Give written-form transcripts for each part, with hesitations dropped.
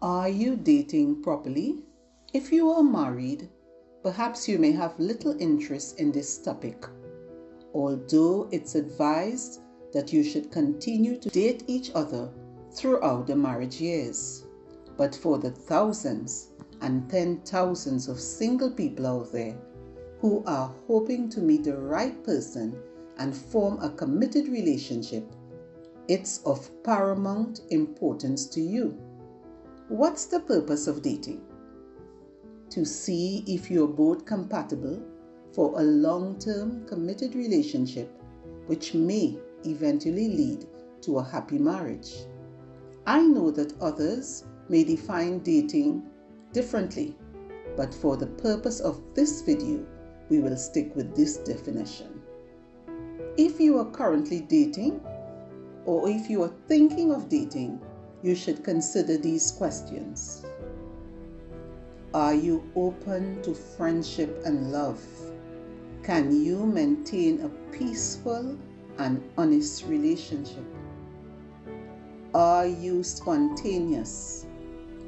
Are you dating properly? If you are married, perhaps you may have little interest in this topic, although it's advised that you should continue to date each other throughout the marriage years. But for the thousands and 10,000s of single people out there who are hoping to meet the right person and form a committed relationship, it's of paramount importance to you. What's the purpose of dating? To see if you're both compatible for a long-term committed relationship, which may eventually lead to a happy marriage. I know that others may define dating differently, but for the purpose of this video, we will stick with this definition. If you are currently dating, or if you are thinking of dating, you should consider these questions. Are you open to friendship and love? Can you maintain a peaceful and honest relationship? Are you spontaneous?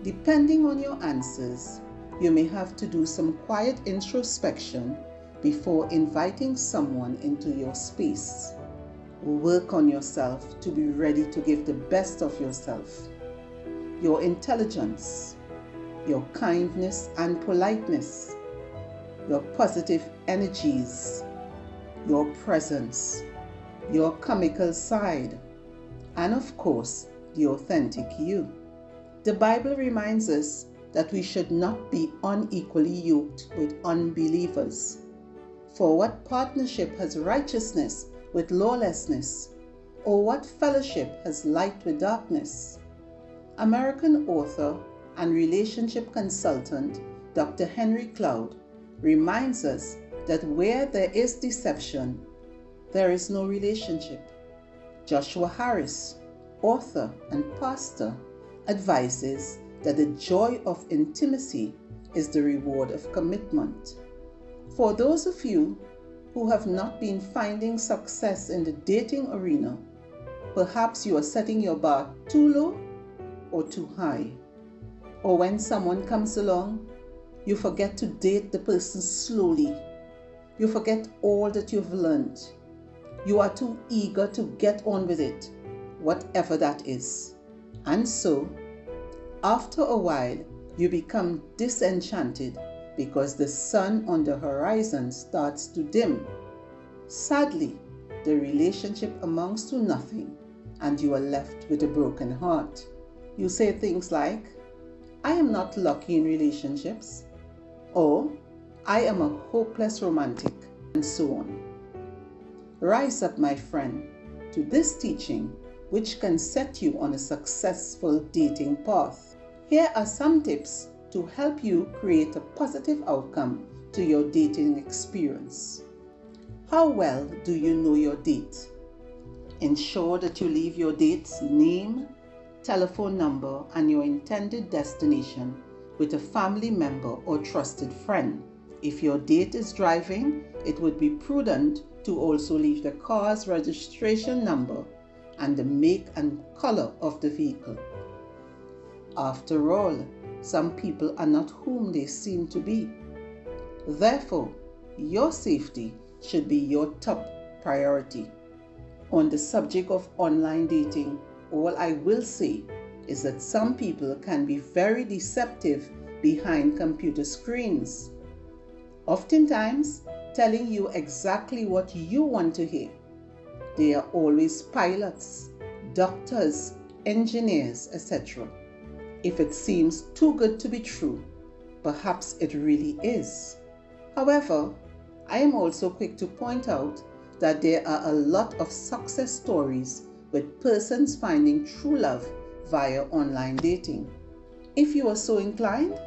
Depending on your answers, you may have to do some quiet introspection before inviting someone into your space. Work on yourself to be ready to give the best of yourself. Your intelligence, your kindness and politeness, your positive energies, your presence, your comical side, and of course, the authentic you. The Bible reminds us that we should not be unequally yoked with unbelievers. For what partnership has righteousness with lawlessness? Or what fellowship has light with darkness? American author and relationship consultant Dr. Henry Cloud reminds us that where there is deception, there is no relationship. Joshua Harris, author and pastor, advises that the joy of intimacy is the reward of commitment. For those of you who have not been finding success in the dating arena, perhaps you are setting your bar too low or too high. Or when someone comes along, you forget to date the person slowly. You forget all that you've learned. You are too eager to get on with it, whatever that is. And so, after a while, you become disenchanted because the sun on the horizon starts to dim. Sadly, the relationship amounts to nothing and you are left with a broken heart. You say things like, I am not lucky in relationships, or I am a hopeless romantic, and so on. Rise up, my friend, to this teaching which can set you on a successful dating path. Here are some tips to help you create a positive outcome to your dating experience. How well do you know your date? Ensure that you leave your date's name, telephone number, and your intended destination with a family member or trusted friend. If your date is driving, it would be prudent to also leave the car's registration number and the make and color of the vehicle. After all, some people are not whom they seem to be. Therefore, your safety should be your top priority. On the subject of online dating, all I will say is that some people can be very deceptive behind computer screens, oftentimes telling you exactly what you want to hear. They are always pilots, doctors, engineers, etc. If it seems too good to be true, perhaps it really is. However, I am also quick to point out that there are a lot of success stories with persons finding true love via online dating. If you are so inclined,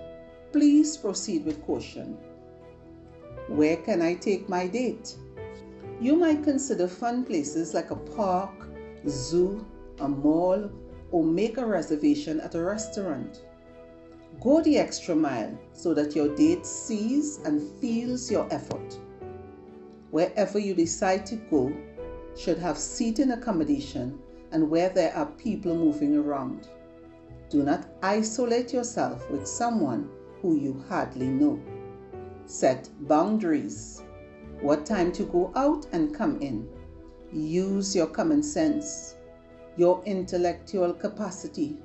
please proceed with caution. Where can I take my date? You might consider fun places like a park, zoo, a mall, or make a reservation at a restaurant. Go the extra mile so that your date sees and feels your effort. Wherever you decide to go should have seating accommodation and where there are people moving around. Do not isolate yourself with someone who you hardly know. Set boundaries. What time to go out and come in. Use your common sense, your intellectual capacity,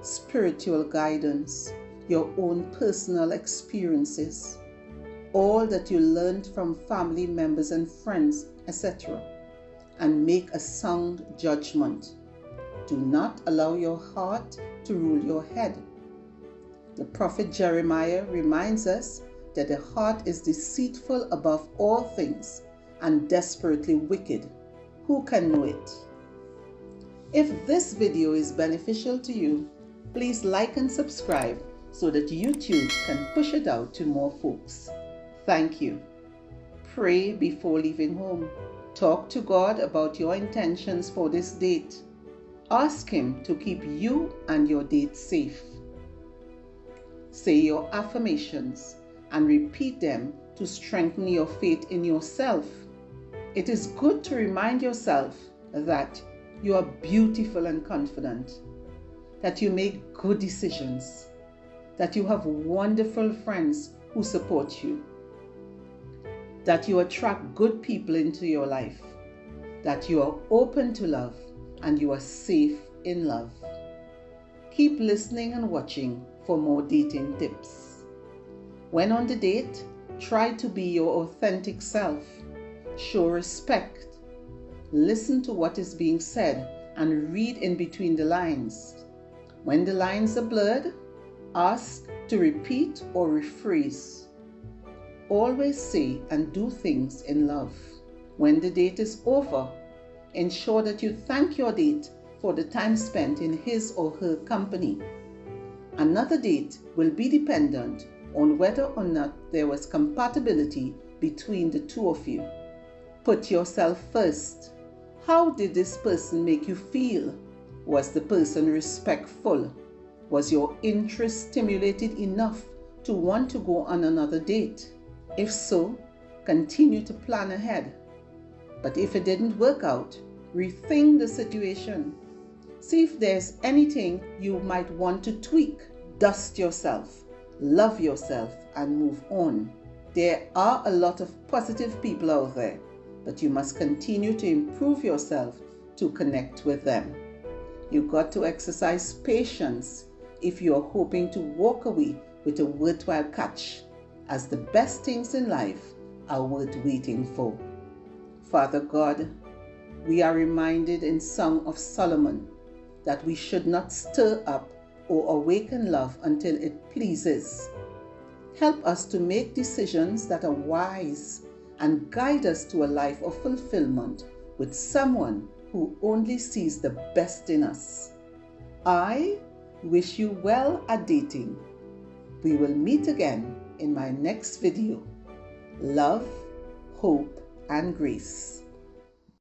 spiritual guidance, your own personal experiences, all that you learned from family members and friends, etc., and make a sound judgment. Do not allow your heart to rule your head. The prophet Jeremiah reminds us that the heart is deceitful above all things and desperately wicked. Who can know it? If this video is beneficial to you, please like and subscribe so that YouTube can push it out to more folks. Thank you. Pray before leaving home. Talk to God about your intentions for this date. Ask Him to keep you and your date safe. Say your affirmations and repeat them to strengthen your faith in yourself. It is good to remind yourself that you are beautiful and confident, that you make good decisions, that you have wonderful friends who support you, that you attract good people into your life, that you are open to love, and you are safe in love. Keep listening and watching for more dating tips. When on the date, try to be your authentic self. Show respect. Listen to what is being said and read in between the lines. When the lines are blurred, ask to repeat or rephrase. Always say and do things in love. When the date is over, ensure that you thank your date for the time spent in his or her company. Another date will be dependent on whether or not there was compatibility between the two of you. Put yourself first. How did this person make you feel? Was the person respectful? Was your interest stimulated enough to want to go on another date? If so, continue to plan ahead. But if it didn't work out, rethink the situation. See if there's anything you might want to tweak. Dust yourself, love yourself, and move on. There are a lot of positive people out there, but you must continue to improve yourself to connect with them. You've got to exercise patience if you are hoping to walk away with a worthwhile catch, as the best things in life are worth waiting for. Father God, we are reminded in Song of Solomon that we should not stir up or awaken love until it pleases. Help us to make decisions that are wise and guide us to a life of fulfillment with someone who only sees the best in us. I wish you well at dating. We will meet again in my next video. Love, hope, and grace.